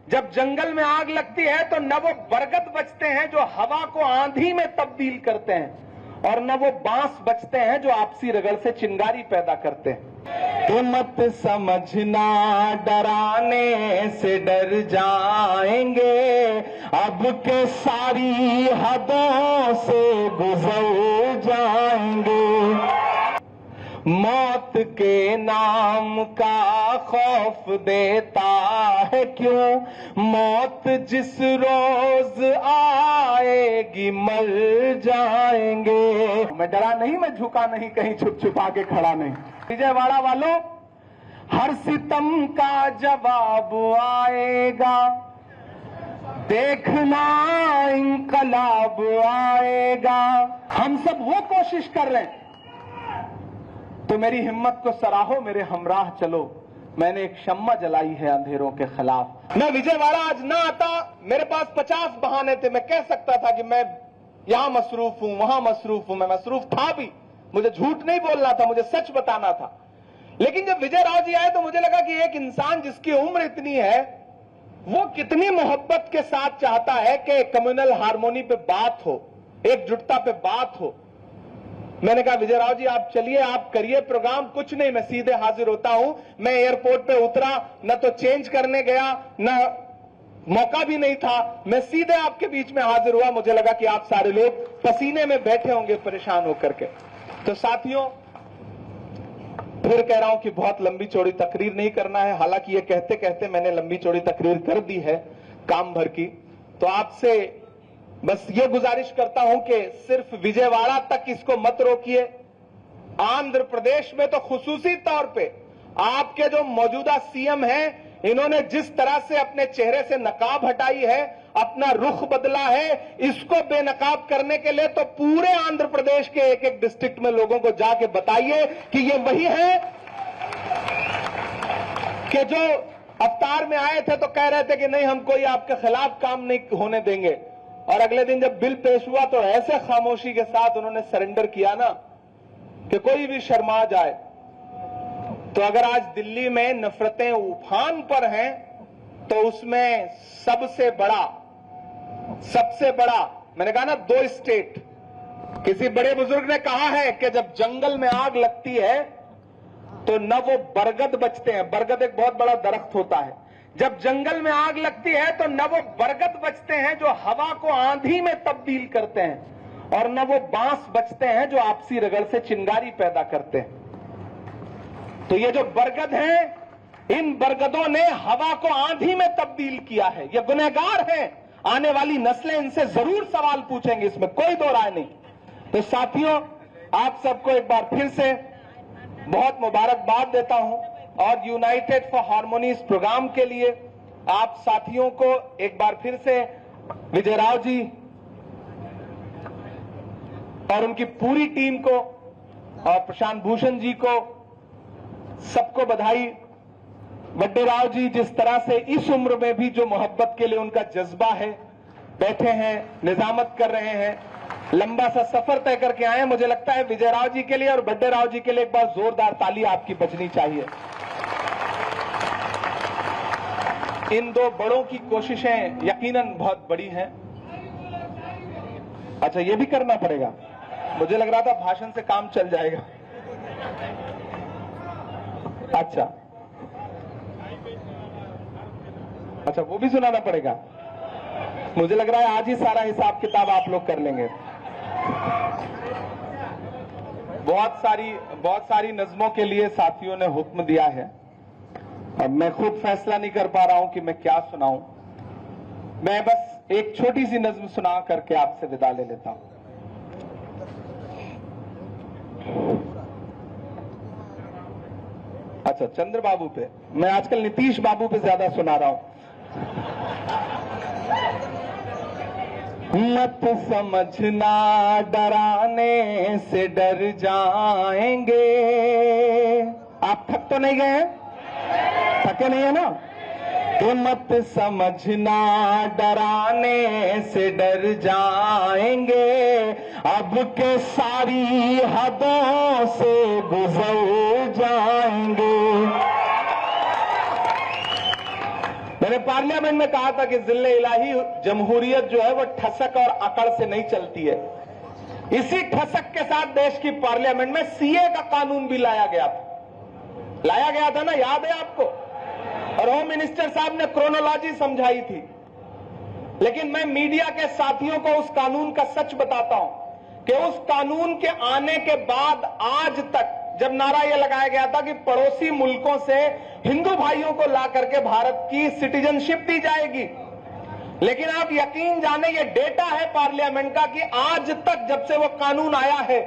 जब जंगल में आग लगती है तो न वो बरगद बचते हैं जो हवा को आंधी में तब्दील करते हैं, और न वो बांस बचते हैं जो आपसी रगड़ से चिंगारी पैदा करते हैं। तो मत समझना डराने से डर जाएंगे, अब के सारी हदों से गुजर जाएंगे। मौत के नाम का खौफ देता है क्यों, मौत जिस रोज आएगी मर जाएंगे। मैं डरा नहीं, मैं झुका नहीं, कहीं छुप छुपा के खड़ा नहीं। विजयवाड़ा वालों, हर सितम का जवाब आएगा, देखना इंकलाब आएगा। हम सब वो कोशिश कर रहे हैं, तो मेरी हिम्मत को सराहो, मेरे हमराह चलो। मैंने एक शम्मा जलाई है अंधेरों के खिलाफ। मैं विजयवाड़ा आज ना आता, मेरे पास 50 बहाने थे। मैं कह सकता था कि मैं यहां मसरूफ हूं, वहां मसरूफ हूं। मैं मसरूफ था भी, मुझे झूठ नहीं बोलना था, मुझे सच बताना था। लेकिन जब विजय राव जी आए तो मुझे लगा कि एक इंसान जिसकी उम्र इतनी है, वो कितनी मोहब्बत के साथ चाहता है कि कम्युनल हार्मोनी पे बात हो, एकजुटता पे बात हो। मैंने कहा विजय राव जी आप चलिए, आप करिए प्रोग्राम, कुछ नहीं, मैं सीधे हाजिर होता हूं। मैं एयरपोर्ट पे उतरा, न तो चेंज करने गया, न मौका भी नहीं था, मैं सीधे आपके बीच में हाजिर हुआ। मुझे लगा कि आप सारे लोग पसीने में बैठे होंगे परेशान होकर के। तो साथियों, फिर कह रहा हूं कि बहुत लंबी चौड़ी तकरीर नहीं करना है, हालांकि ये कहते कहते मैंने लंबी चौड़ी तकरीर कर दी है काम भर की। तो आपसे बस ये गुजारिश करता हूं कि सिर्फ विजयवाड़ा तक इसको मत रोकिए। आंध्र प्रदेश में तो खुसूसी तौर पे आपके जो मौजूदा सीएम हैं, इन्होंने जिस तरह से अपने चेहरे से नकाब हटाई है, अपना रुख बदला है, इसको बेनकाब करने के लिए तो पूरे आंध्र प्रदेश के एक एक डिस्ट्रिक्ट में लोगों को जाके बताइए कि ये वही है कि जो अवतार में आए थे तो कह रहे थे कि नहीं हम कोई आपके खिलाफ काम नहीं होने देंगे, और अगले दिन जब बिल पेश हुआ तो ऐसे खामोशी के साथ उन्होंने सरेंडर किया ना कि कोई भी शर्मा जाए। तो अगर आज दिल्ली में नफरतें उफान पर हैं, तो उसमें सबसे बड़ा मैंने कहा ना, 2 स्टेट। किसी बड़े बुजुर्ग ने कहा है कि जब जंगल में आग लगती है तो न वो बरगद बचते हैं, बरगद एक बहुत बड़ा दरख्त होता है, जब जंगल में आग लगती है तो न वो बरगद बचते हैं जो हवा को आंधी में तब्दील करते हैं, और न वो बांस बचते हैं जो आपसी रगड़ से चिंगारी पैदा करते हैं। तो ये जो बरगद हैं, इन बरगदों ने हवा को आंधी में तब्दील किया है। ये गुनहगार हैं, आने वाली नस्लें इनसे जरूर सवाल पूछेंगी, इसमें कोई दो राय नहीं। तो साथियों, आप सबको एक बार फिर से बहुत मुबारकबाद देता हूं, और यूनाइटेड फॉर हार्मोनी इस प्रोग्राम के लिए आप साथियों को एक बार फिर से विजय राव जी और उनकी पूरी टीम को और प्रशांत भूषण जी को सबको बधाई। बड्डे राव जी जिस तरह से इस उम्र में भी जो मोहब्बत के लिए उनका जज्बा है, बैठे हैं, निजामत कर रहे हैं, लंबा सा सफर तय करके आए हैं। मुझे लगता है विजय राव जी के लिए और बड्डे राव जी के लिए एक बार जोरदार ताली आपकी बजनी चाहिए। इन 2 बड़ों की कोशिशें यकीनन बहुत बड़ी हैं। अच्छा, ये भी करना पड़ेगा, मुझे लग रहा था भाषण से काम चल जाएगा। अच्छा, वो भी सुनाना पड़ेगा। मुझे लग रहा है आज ही सारा हिसाब किताब आप लोग कर लेंगे। बहुत सारी नज़मों के लिए साथियों ने हुक्म दिया है, अब मैं खुद फैसला नहीं कर पा रहा हूं कि मैं क्या सुनाऊं। मैं बस एक छोटी सी नज़्म सुना करके आपसे विदा ले लेता हूं। अच्छा, चंद्र बाबू पे, मैं आजकल नीतीश बाबू पे ज्यादा सुना रहा हूं। मत समझना डराने से डर जाएंगे। आप थक तो नहीं गए हैं? थके नहीं है ना? तो मत समझना डराने से डर जाएंगे, अब के सारी हदों से गुजर जाएंगे। मैंने पार्लियामेंट में कहा था कि जिले इलाही जमहूरियत जो है वो ठसक और अकड़ से नहीं चलती है। इसी ठसक के साथ देश की पार्लियामेंट में सीए का कानून भी लाया गया था ना, याद है आपको? और होम मिनिस्टर साहब ने क्रोनोलॉजी समझाई थी। लेकिन मैं मीडिया के साथियों को उस कानून का सच बताता हूं कि उस कानून के आने के बाद आज तक, जब नारा यह लगाया गया था कि पड़ोसी मुल्कों से हिंदू भाइयों को ला करके भारत की सिटीजनशिप दी जाएगी, लेकिन आप यकीन जाने ये डेटा है पार्लियामेंट का कि आज तक जब से वो कानून आया है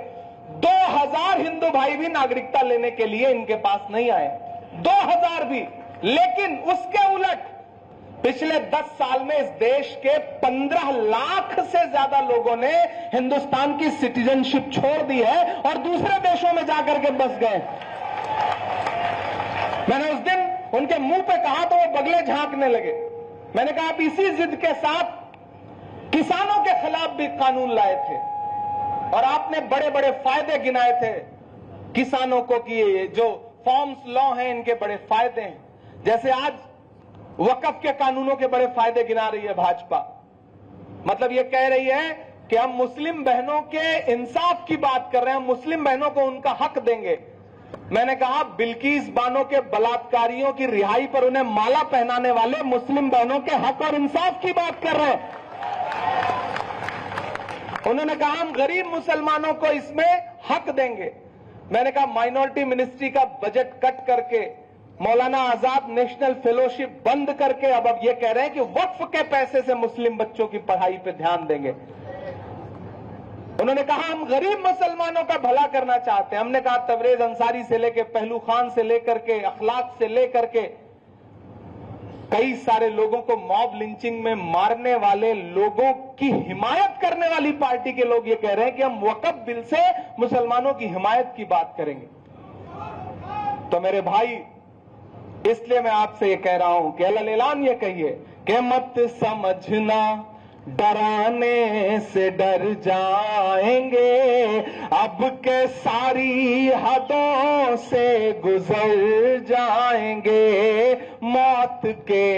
2000 हिंदू भाई भी नागरिकता लेने के लिए इनके पास नहीं आए, 2000 भी। लेकिन उसके उलट पिछले 10 साल में इस देश के 15 लाख से ज्यादा लोगों ने हिंदुस्तान की सिटीजनशिप छोड़ दी है और दूसरे देशों में जाकर के बस गए। मैंने उस दिन उनके मुंह पे कहा तो वो बगले झांकने लगे। मैंने कहा आप इसी जिद के साथ किसानों के खिलाफ भी कानून लाए थे और आपने बड़े बड़े फायदे गिनाए थे किसानों को कि ये जो फॉर्म्स लॉ हैं इनके बड़े फायदे हैं। जैसे आज वक्फ के कानूनों के बड़े फायदे गिना रही है भाजपा, मतलब ये कह रही है कि हम मुस्लिम बहनों के इंसाफ की बात कर रहे हैं, मुस्लिम बहनों को उनका हक देंगे। मैंने कहा बिल्किस बानो के बलात्कारियों की रिहाई पर उन्हें माला पहनाने वाले मुस्लिम बहनों के हक और इंसाफ की बात कर रहे हैं। उन्होंने कहा हम गरीब मुसलमानों को इसमें हक देंगे। मैंने कहा माइनॉरिटी मिनिस्ट्री का बजट कट करके, मौलाना आजाद नेशनल फेलोशिप बंद करके अब ये कह रहे हैं कि वक्फ के पैसे से मुस्लिम बच्चों की पढ़ाई पे ध्यान देंगे। उन्होंने कहा हम गरीब मुसलमानों का भला करना चाहते हैं। हमने कहा तबरेज अंसारी से लेकर, पहलू खान से लेकर के, अखलाक से लेकर के कई सारे लोगों को मॉब लिंचिंग में मारने वाले लोगों की हिमायत करने वाली पार्टी के लोग ये कह रहे हैं कि हम वक्फ बिल से मुसलमानों की हिमायत की बात करेंगे। तो मेरे भाई, इसलिए मैं आपसे ये कह रहा हूं कि अल्लाह ऐलान ये कहिए कि मत समझना डराने से डर जाएंगे, अब के सारी हदों से गुजर जाएंगे, मौत के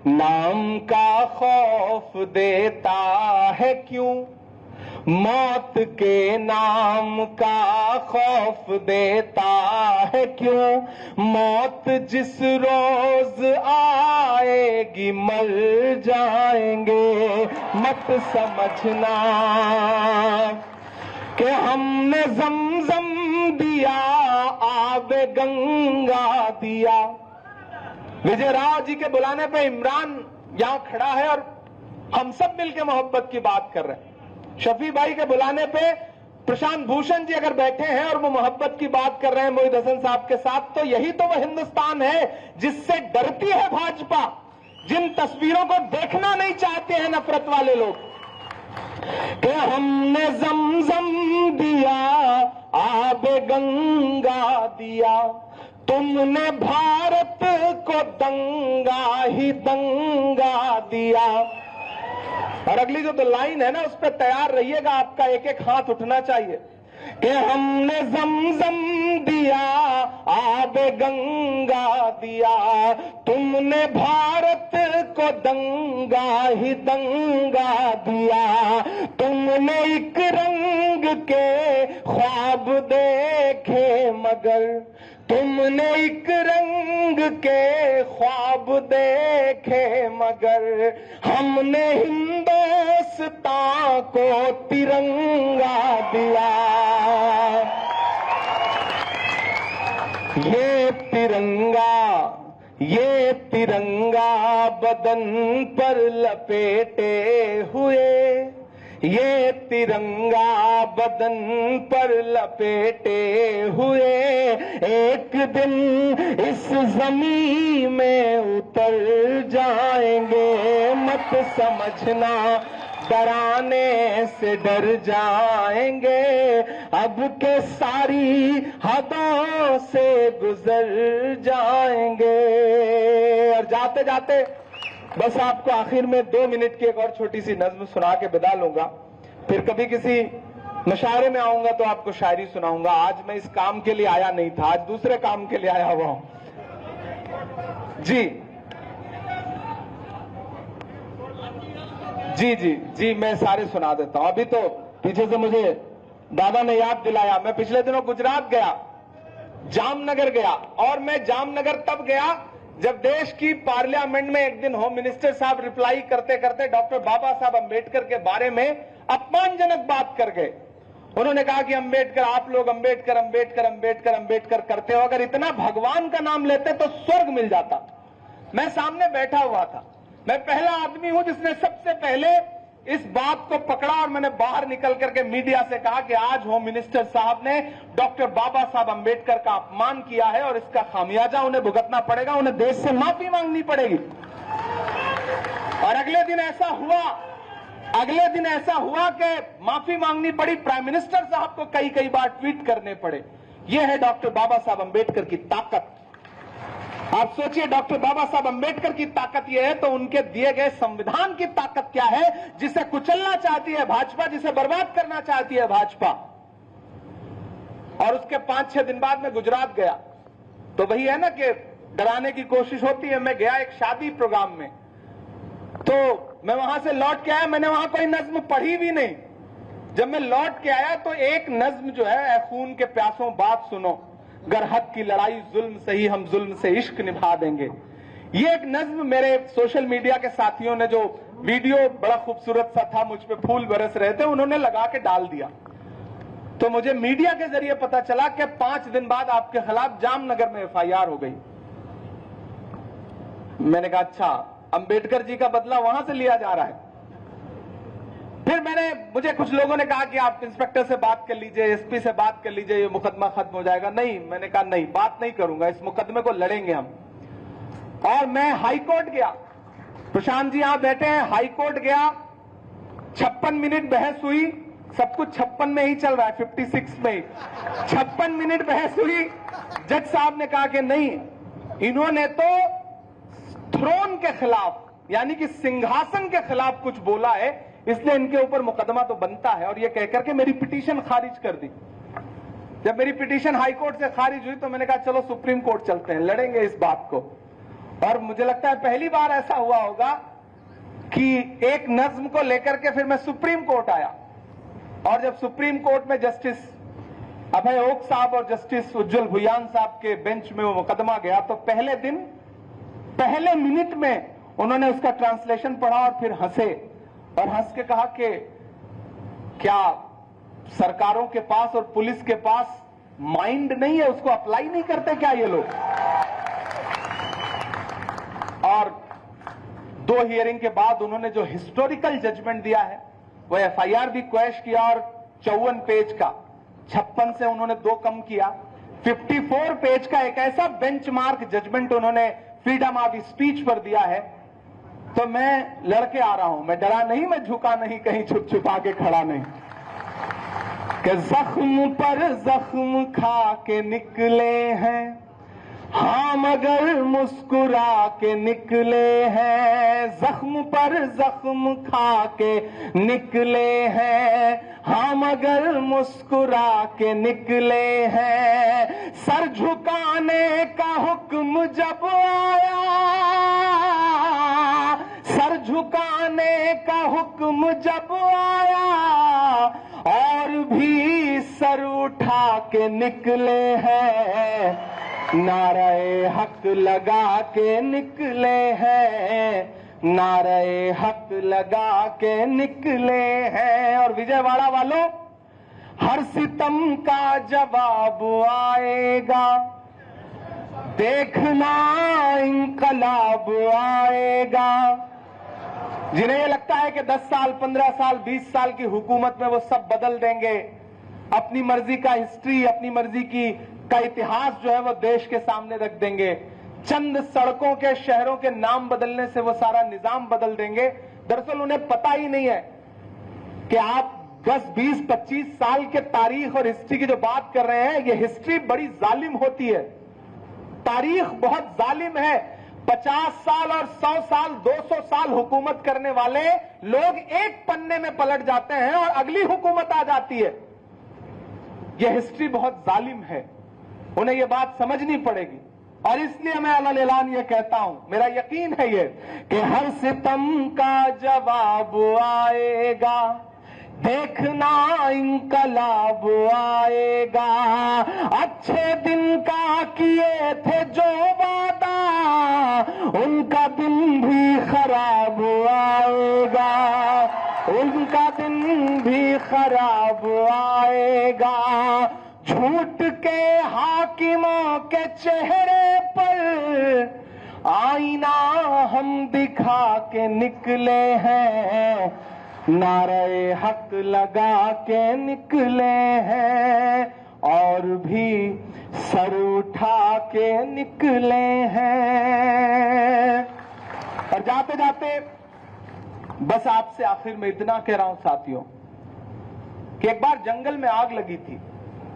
नाम का खौफ देता है क्यों, मौत के नाम का खौफ देता है क्यों, मौत जिस रोज आएगी मर जाएंगे, मत समझना कि हमने ज़मज़म दिया आबे गंगा दिया। विजय राव जी के बुलाने पे इमरान यहां खड़ा है और हम सब मिलकर मोहब्बत की बात कर रहे हैं। शफी भाई के बुलाने पे प्रशांत भूषण जी अगर बैठे हैं और वो मोहब्बत की बात कर रहे हैं मोहित हसन साहब के साथ, तो यही तो वो हिंदुस्तान है जिससे डरती है भाजपा, जिन तस्वीरों को देखना नहीं चाहते हैं नफरत वाले लोग। कि हमने ज़मज़म दिया आबे गंगा दिया, तुमने भारत को दंगा ही दंगा दिया। और अगली जो तो लाइन है ना, उस पर तैयार रहिएगा, आपका एक एक हाथ उठना चाहिए कि हमने ज़मज़म दिया आबे गंगा दिया, तुमने भारत को दंगा ही दंगा दिया, तुमने एक रंग के ख्वाब देखे मगर, तुमने एक रंग के ख्वाब देखे मगर, हमने हिंदुस्तान को तिरंगा दिया। ये तिरंगा बदन पर लपेटे हुए, ये तिरंगा बदन पर लपेटे हुए, एक दिन इस ज़मीन में उतर जाएंगे, मत समझना डराने से डर जाएंगे, अब के सारी हदों से गुजर जाएंगे। और जाते जाते बस आपको आखिर में 2 मिनट की एक और छोटी सी नज्म सुना के विदा लूंगा, फिर कभी किसी मुशायरे में आऊंगा तो आपको शायरी सुनाऊंगा। आज मैं इस काम के लिए आया नहीं था, आज दूसरे काम के लिए आया हुआ हूं जी। जी जी जी, मैं सारे सुना देता हूं। अभी तो पीछे से मुझे दादा ने याद दिलाया, मैं पिछले दिनों गुजरात गया, जामनगर गया, और मैं जामनगर तब गया जब देश की पार्लियामेंट में एक दिन होम मिनिस्टर साहब रिप्लाई करते करते डॉक्टर बाबा साहब अंबेडकर के बारे में अपमानजनक बात कर गए। उन्होंने कहा कि अंबेडकर, आप लोग अंबेडकर अंबेडकर अंबेडकर अंबेडकर करते हो, अगर इतना भगवान का नाम लेते तो स्वर्ग मिल जाता। मैं सामने बैठा हुआ था, मैं पहला आदमी हूं जिसने सबसे पहले इस बात को पकड़ा, और मैंने बाहर निकल करके मीडिया से कहा कि आज होम मिनिस्टर साहब ने डॉक्टर बाबा साहब अंबेडकर का अपमान किया है और इसका खामियाजा उन्हें भुगतना पड़ेगा, उन्हें देश से माफी मांगनी पड़ेगी। और अगले दिन ऐसा हुआ कि माफी मांगनी पड़ी, प्राइम मिनिस्टर साहब को कई बार ट्वीट करने पड़े। यह है डॉक्टर बाबा साहब अंबेडकर की ताकत। आप सोचिए, डॉक्टर बाबा साहब अंबेडकर की ताकत यह है तो उनके दिए गए संविधान की ताकत क्या है, जिसे कुचलना चाहती है भाजपा, जिसे बर्बाद करना चाहती है भाजपा। और उसके 5-6 दिन बाद मैं गुजरात गया, तो वही है ना कि डराने की कोशिश होती है। मैं गया एक शादी प्रोग्राम में, तो मैं वहां से लौट के आया, मैंने वहां कोई नज्म पढ़ी भी नहीं। जब मैं लौट के आया तो एक नज्म जो है, खून के प्यासों बात सुनो, गर हक की लड़ाई जुल्म सही, हम जुल्म से इश्क निभा देंगे। ये एक नज्म मेरे सोशल मीडिया के साथियों ने, जो वीडियो बड़ा खूबसूरत सा था, मुझ पे फूल बरस रहे थे, उन्होंने लगा के डाल दिया। तो मुझे मीडिया के जरिए पता चला कि 5 दिन बाद आपके खिलाफ जामनगर में FIR हो गई। मैंने कहा अच्छा, अंबेडकर जी का बदला वहां से लिया जा रहा है। फिर मुझे कुछ लोगों ने कहा कि आप इंस्पेक्टर से बात कर लीजिए, SP से बात कर लीजिए, ये मुकदमा खत्म हो जाएगा। नहीं, मैंने कहा नहीं, बात नहीं करूंगा, इस मुकदमे को लड़ेंगे हम। और मैं हाई कोर्ट गया, प्रशांत जी यहां बैठे हैं, हाई कोर्ट गया, 56 मिनट बहस हुई, सब कुछ 56 में ही चल रहा है, 56 में ही 56 मिनट बहस हुई। जज साहब ने कहा कि नहीं, इन्होंने तो थ्रोन के खिलाफ, यानी कि सिंहासन के खिलाफ कुछ बोला है, इसलिए इनके ऊपर मुकदमा तो बनता है। और ये कहकर के मेरी पिटीशन खारिज कर दी। जब मेरी पिटीशन हाई कोर्ट से खारिज हुई तो मैंने कहा चलो सुप्रीम कोर्ट चलते हैं, लड़ेंगे इस बात को। और मुझे लगता है पहली बार ऐसा हुआ होगा कि एक नज्म को लेकर के फिर मैं सुप्रीम कोर्ट आया। और जब सुप्रीम कोर्ट में जस्टिस अभय ओक साहब और जस्टिस उज्जवल भुयान साहब के बेंच में वो मुकदमा गया, तो पहले दिन पहले मिनट में उन्होंने उसका ट्रांसलेशन पढ़ा और फिर हंसे, और हंस के कहा कि क्या सरकारों के पास और पुलिस के पास माइंड नहीं है, उसको अप्लाई नहीं करते क्या ये लोग। और 2 हियरिंग के बाद उन्होंने जो हिस्टोरिकल जजमेंट दिया है, वो FIR भी क्वैश किया, और 54 पेज का 56 से उन्होंने 2 कम किया, 54 पेज का एक ऐसा बेंचमार्क जजमेंट उन्होंने फ्रीडम ऑफ स्पीच पर दिया है। तो मैं लड़के आ रहा हूं, मैं डरा नहीं, मैं झुका नहीं, कहीं छुप छुपा के खड़ा नहीं, कि जख्म पर जख्म खा के निकले हैं हाँ, मगर मुस्कुरा के निकले हैं। जख्म पर जख्म खा के निकले हैं हाँ, मगर मुस्कुरा के निकले हैं। सर झुकाने का हुक्म जब आया, सर झुकाने का हुक्म जब आया, और भी सर उठा के निकले हैं। नारे हक लगा के निकले हैं, नारे हक लगा के निकले हैं। और विजयवाड़ा वालों, हर सितम का जवाब आएगा, देखना इंकलाब आएगा। जिन्हें ये लगता है कि 10 साल 15 साल 20 साल की हुकूमत में वो सब बदल देंगे, अपनी मर्जी का हिस्ट्री, अपनी मर्जी का इतिहास जो है वो देश के सामने रख देंगे, चंद सड़कों के शहरों के नाम बदलने से वो सारा निजाम बदल देंगे। दरअसल उन्हें पता ही नहीं है कि आप 10, 20, 25 साल के तारीख और हिस्ट्री की जो बात कर रहे हैं, ये हिस्ट्री बड़ी जालिम होती है, तारीख बहुत जालिम है। 50 साल और 100 साल 200 साल हुकूमत करने वाले लोग एक पन्ने में पलट जाते हैं और अगली हुकूमत आ जाती है। यह हिस्ट्री बहुत जालिम है, उन्हें यह बात समझनी पड़ेगी। और इसलिए मैं अलल ऐलान ये कहता हूं, मेरा यकीन है ये कि हर सितम का जवाब आएगा, देखना इंकलाब आएगा। अच्छे दिन का किए थे जो वादा, उनका दिन भी खराब आएगा, उनका दिन भी खराब आएगा। झूठ के हाकिमों के चेहरे पर आईना हम दिखा के निकले हैं, नारे हक लगा के निकले हैं, और भी सर उठा के निकले हैं। और जाते जाते बस आपसे आखिर में इतना कह रहा हूं साथियों कि एक बार जंगल में आग लगी थी।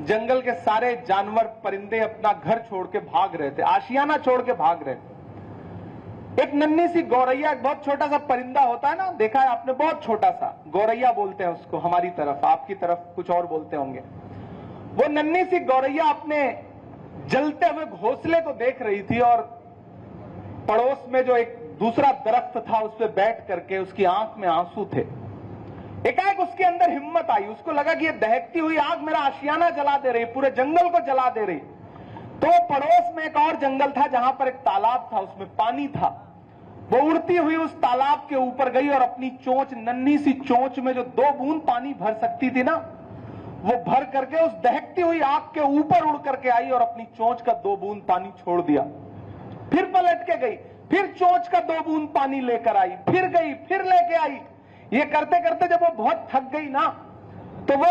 जंगल के सारे जानवर परिंदे अपना घर छोड़ के भाग रहे थे, आशियाना छोड़ के भाग रहे थे। एक नन्ही सी गौरैया, एक बहुत छोटा सा परिंदा होता है ना, देखा है आपने, बहुत छोटा सा, गौरैया बोलते हैं उसको हमारी तरफ, आपकी तरफ कुछ और बोलते होंगे। वो नन्ही सी गौरैया अपने जलते हुए घोंसले को देख रही थी और पड़ोस में जो एक दूसरा दरख्त था उस पर बैठ करके उसकी आंख में आंसू थे। एकाएक उसके अंदर हिम्मत आई, उसको लगा कि ये दहकती हुई आग मेरा आशियाना जला दे रही, पूरे जंगल को जला दे रही। तो पड़ोस में एक और जंगल था जहां पर एक तालाब था, उसमें पानी था। वो उड़ती हुई उस तालाब के ऊपर गई और अपनी चोंच, नन्ही सी चोंच में जो 2 बूंद पानी भर सकती थी ना, वो भर करके उस दहकती हुई आग के ऊपर उड़ करके आई और अपनी चोंच का 2 बूंद पानी छोड़ दिया। फिर पलट के गई, फिर चोंच का 2 बूंद पानी लेकर आई, फिर गई, फिर लेके आई। ये करते करते जब वो बहुत थक गई ना, तो वो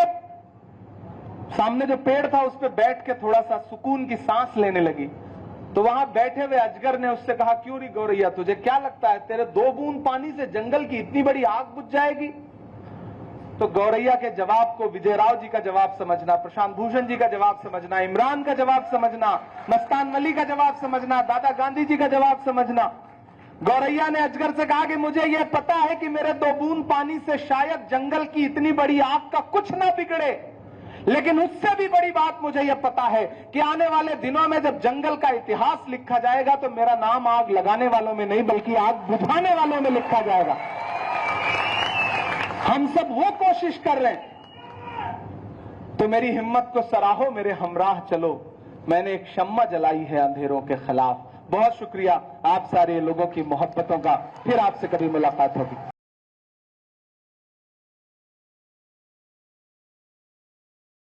सामने जो पेड़ था उस पर बैठ के थोड़ा सा सुकून की सांस लेने लगी। तो वहां बैठे हुए अजगर ने उससे कहा, क्यों री गौरैया, तुझे क्या लगता है तेरे 2 बूंद पानी से जंगल की इतनी बड़ी आग बुझ जाएगी? तो गौरैया के जवाब को विजयराव जी का जवाब समझना, प्रशांत भूषण जी का जवाब समझना, इमरान का जवाब समझना, मस्तान वली का जवाब समझना, दादा गांधी जी का जवाब समझना। गौरैया ने अजगर से कहा कि मुझे यह पता है कि मेरे 2 बूंद पानी से शायद जंगल की इतनी बड़ी आग का कुछ ना बिगड़े, लेकिन उससे भी बड़ी बात मुझे यह पता है कि आने वाले दिनों में जब जंगल का इतिहास लिखा जाएगा तो मेरा नाम आग लगाने वालों में नहीं बल्कि आग बुझाने वालों में लिखा जाएगा। हम सब वो कोशिश कर रहे हैं, तो मेरी हिम्मत को सराहो, मेरे हमराह चलो, मैंने एक शम्मा जलाई है अंधेरों के खिलाफ। बहुत शुक्रिया आप सारे लोगों की मोहब्बतों का। फिर आपसे कभी मुलाकात होगी।